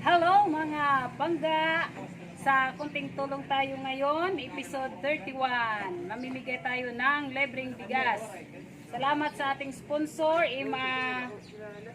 Hello mga bangga! Sa kunting tulong tayo ngayon, episode 31. Mamimigay tayo ng libreng bigas. Salamat sa ating sponsor, Ima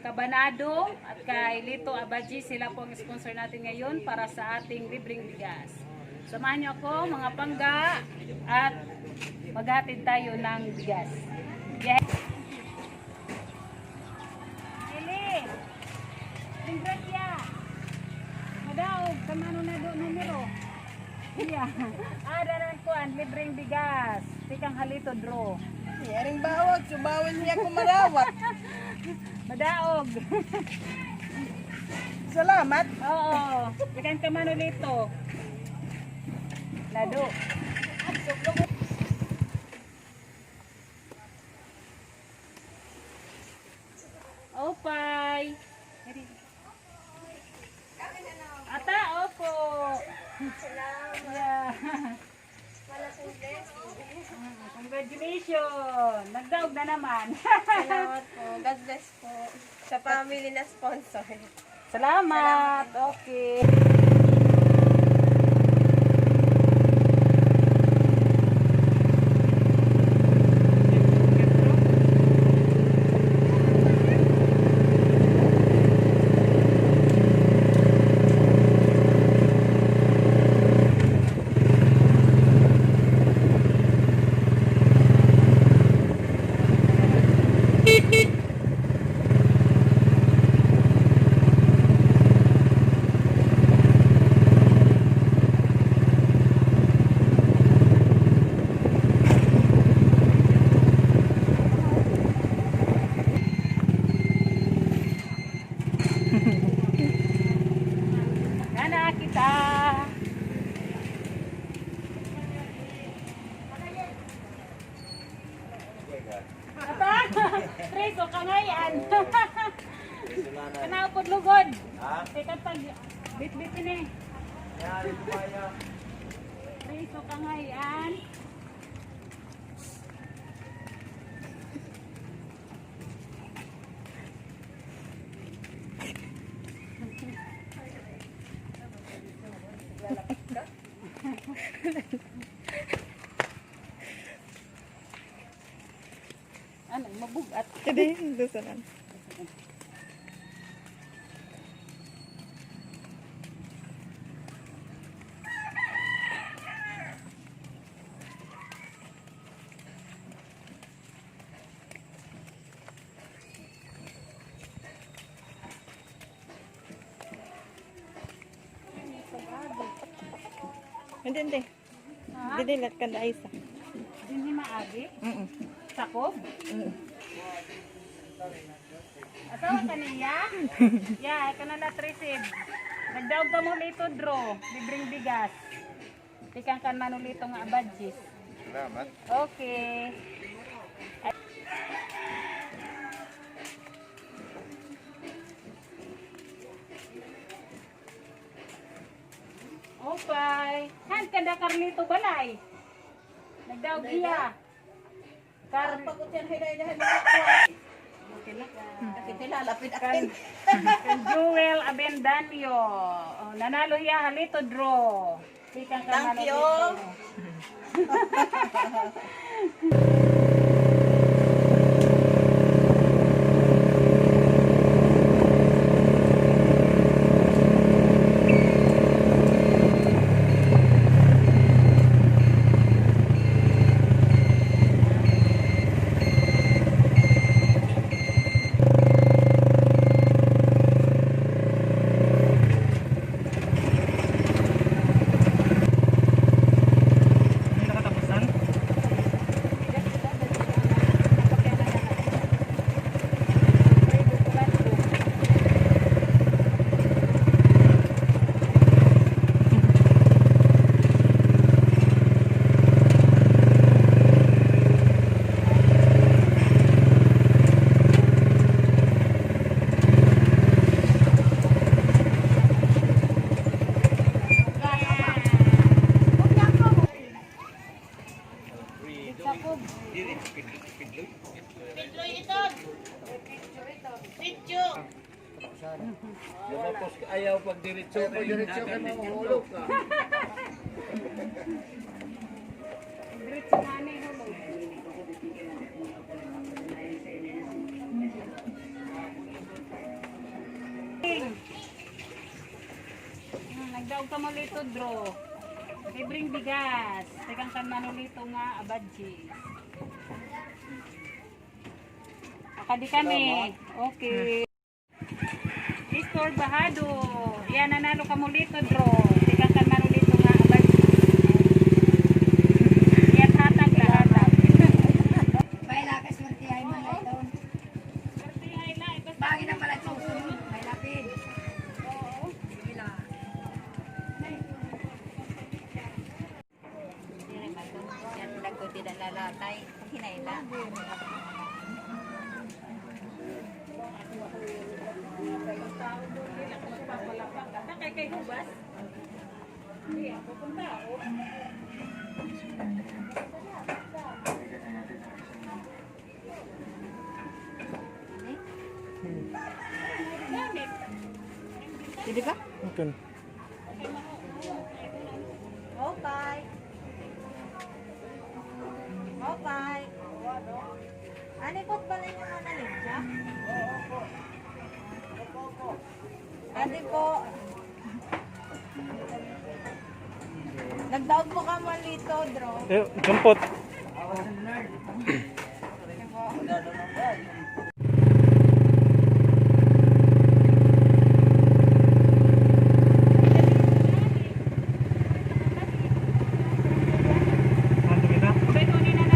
Cabanado at kay Lito Abaji. Sila po ang sponsor natin ngayon para sa ating libreng bigas. Samahan niyo ako mga bangga at maghatid tayo ng bigas. Yes. Eli! Ingratya! Daog, kamano na do numero. Iya. Daran kuan libreng bigas. Tikang halito draw. Yaring bawag, subawin niya ko marawat. Madaog. Salamat. Oo. Tikang kamano lito. Lado. Opay. Ata, opo. Yeah. Congratulations. Nagdaog na naman. Salamat po. God bless po. Sa family na sponsor. Salamat. Okay. Gana kita. Apa? Preso kangayan. Kana upod lugod. Teka tag bit-bit ini. Preso kangayan. Ano, mabugat. Hindi, doon lang. Hindi. Didilat ka na isa. Hindi maagi. Sakob. Ato kaniya? Ya, kanala tresib. Nagdaog ka mo lito draw, libreng bigas. Tikang kan manulito nga abadjis. Salamat. Okay. Okay. Han kada Carlito balay. Nagdaog iya. Pagod yan, hiday-hiday. Lalapit Kan Jewel Abendanyo. Oh, nanalo iya halito draw. Tikang kan Thank you. Tapos ayaw pag diretso ka diretso ka mahulog ka. Diretso na ni hulog. Nagdaog ka mo lito, Dro. Libreng bigas. Tegang kan manulito nga abadji. Akadi kami. Okay. Mr. Bahado. Yan, nanalo ka mo lito, Dro. Tegang kan manulito nga abadji. Yan hatag lahatag. May lakas martihay man na ito. Martihay na. Bagay na pala susunod. May lapid. Oo. Sige lang. Yan lago tidak lalatay. Hinayla. Kay kay hubas. Hindi ako punta. Gamit. Sige ka? Okay. Okay. Okay. Ano po ba ninyo mga nalidya? Ate po. Nagdaog po ka mo lito, Dro. Eh, jumpot. Sige po. Ano na? Beto ni na.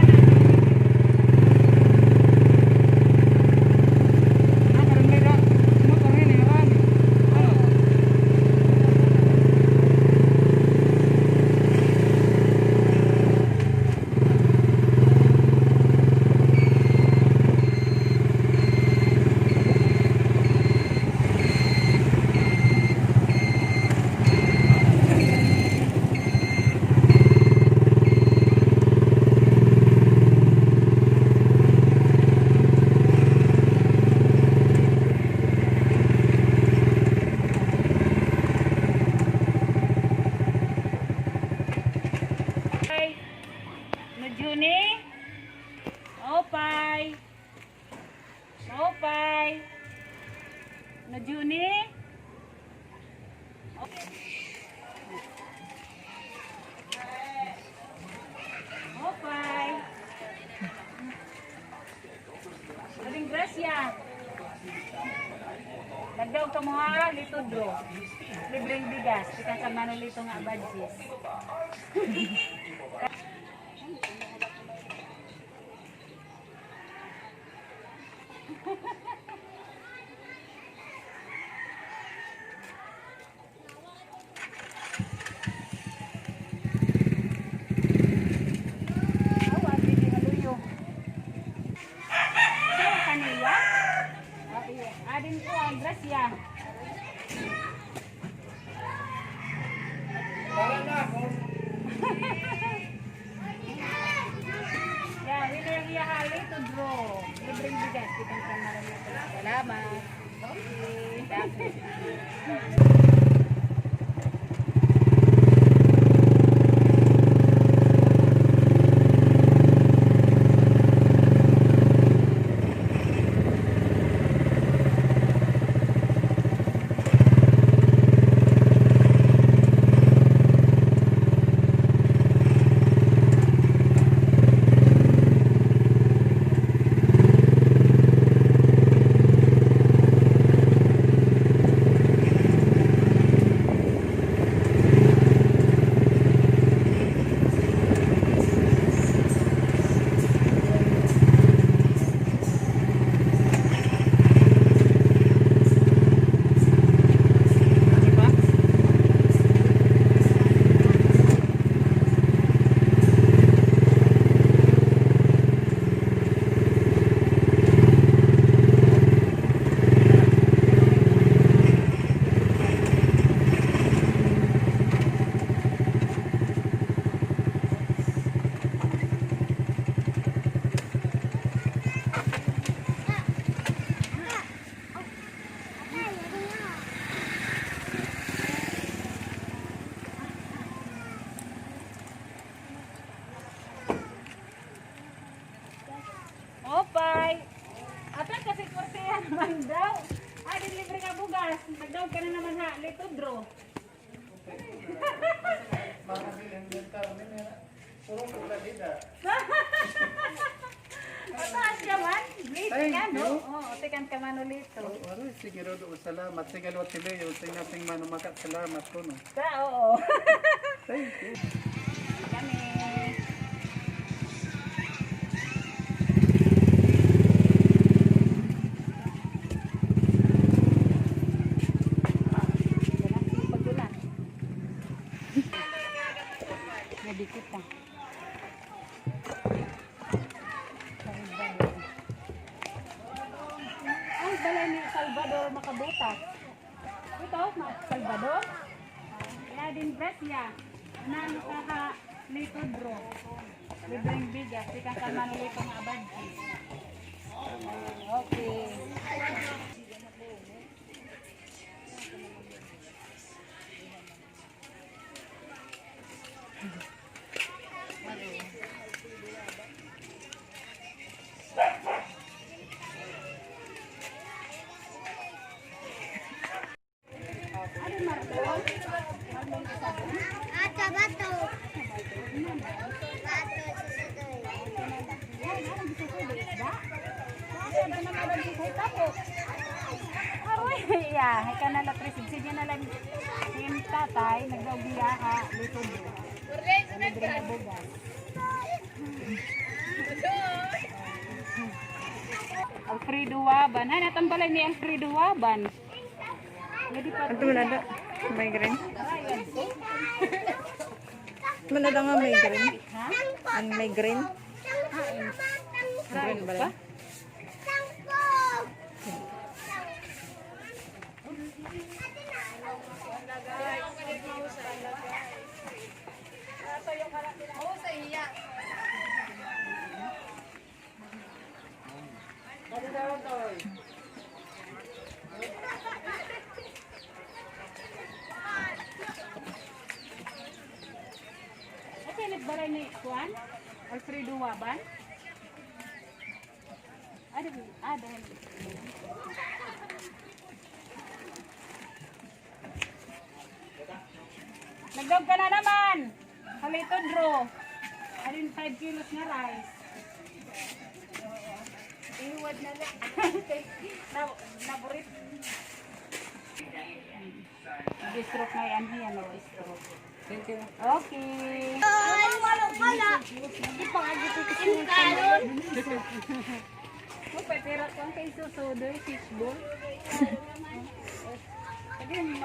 Juni. Opay. Opay. Na Juni. Opay. Aling Gracia. Dagdaw ka mo ha, lito Dro. Libreng bigas. Tika ka manulito nga abadjis. Awa, bibi haluyo. So, kanila? Adin ko ang Gracia. Yeah, winner niya hali to draw. Libreng bigas. Kita ka marami. Salamat. Okay. Nagdaog ka na naman ha, Lito Draw. Mataas siya man. Lito ka, no? Oo, tekan ka man ulit. Ano, sige ro, salamat. Sige ro, sila yung sing manumakat. Salamat ko, no? Oo. Thank you. Kami. Nadikit pa. Ay, balay ni Salvador Makabutas. Ito, Salvador. Kaya din Brescia. Nang kaka Lito Draw. Libreng bigas. Ika ka manulito nga abadji. Okay. Ano Marlon? Marlon ka sabi? Ata bato. Bato susudoy. Yan, ano gusto ko ba? Kasi ano naman ang gusto ko tapo? Aroy, yeah, hay ka na latrisin. Sige na lang yung tatay, nagbabiyaha, Lito Draw. Libre na bugas. Alfredo Waban. Ano tambalay ni Alfredo Waban? Jadi pa. Ito mo na migraine. Ayan. Ito mo na nga migraine. Ha? Ang migraine. Rayo pa? Okay, nagbalay ni Juan? Alfredo Waban? Dahil. Nagdog ka na naman! Halito Draw. Alin 5 kilos na rice. Ihuwad na lang. Naburit. Stroke na yan. Yan o, stroke. Thank you. Okay. Wala. Yung kalon. Pero kung kay susudoy, fishball. Again,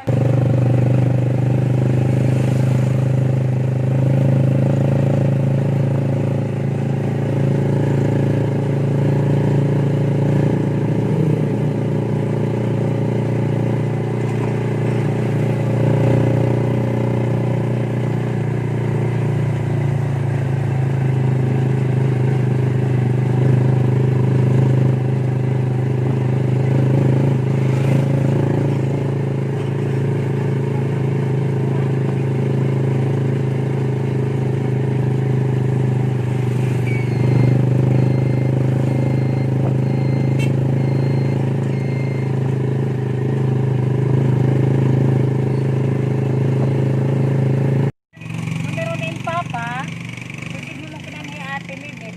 meron din papa, hindi mo lang kinanay ate limit.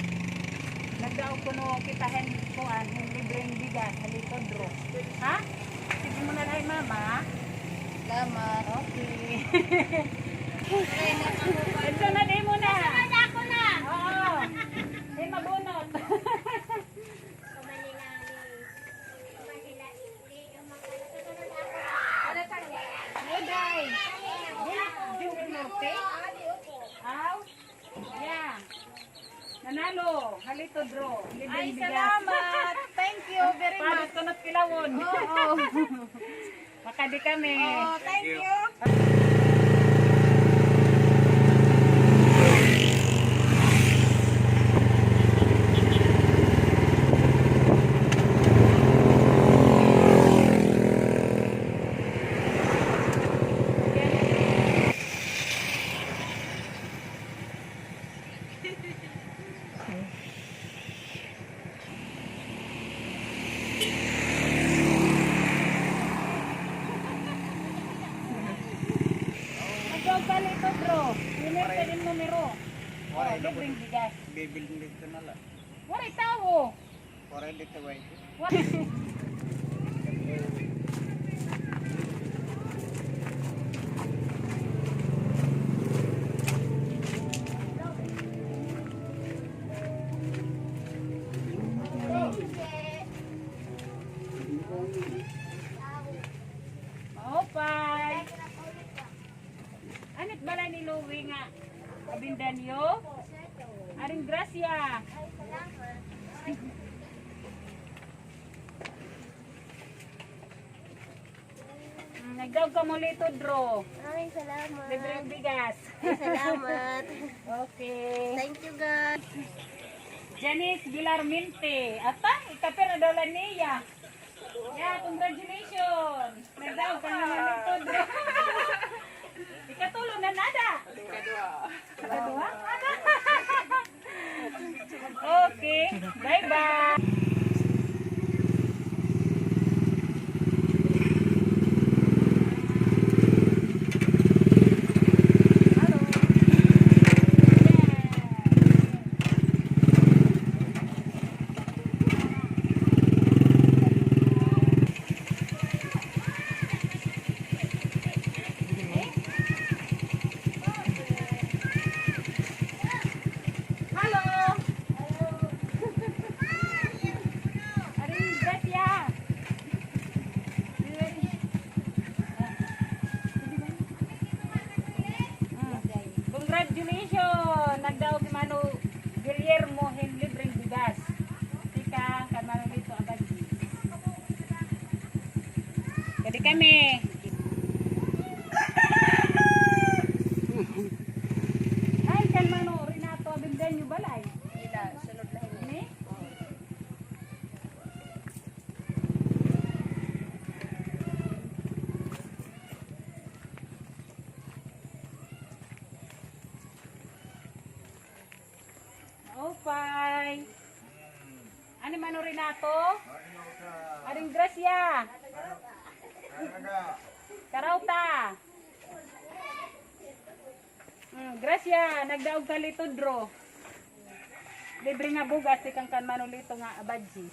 Nagdaog ko no kitahin ko ang libreng bigas, Lito Draw. Ha? Sige mo na lang mama. Salamat. Okay. Ito na din mo na. Ako na. Oo. Di mabunot. Uday. Di norte. Aw. Yeah. Nanalo. Halito Draw. Ay, salamat. Thank you very much. Paano tunot kilawon? Oo. Makadi kami. Oh, thank you. Pumirte din numero. Oh, libreng bigas. Bibilin dito na lang. Waray tao. Para dito ba ito? Maopay. Anit bala ni Louie nga? Kabindan yo? Aring Gracia. Nagdaw ka mo lito, Dro. Maraming salamat. Libreng bigas. Salamat. Okay. Thank you, guys. Janice Villarmente. Ata, ikapira daw lang niya. Yeah, congratulations. Nagdaw ka naman lito, Dro. Ikatulo na nada. Ikadua. Okay. Bye-bye. Halo. Aring Gracia. Congratulations. Nagdaog si Manu Guillermo hin libreng bigas. Tika kan Manu dito abad. Jadi kami. Ay kan Manu Renato Abindanyo balay. Ila, sunod lang yun. Ini. Opay. Ano man o Renato? Aring Gracia. Karauta. Gracia, nagdaog ka lito, Dro. Libre nga bugas, ikang kan manulito nga abadjis.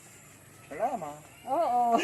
Salamat. Oo.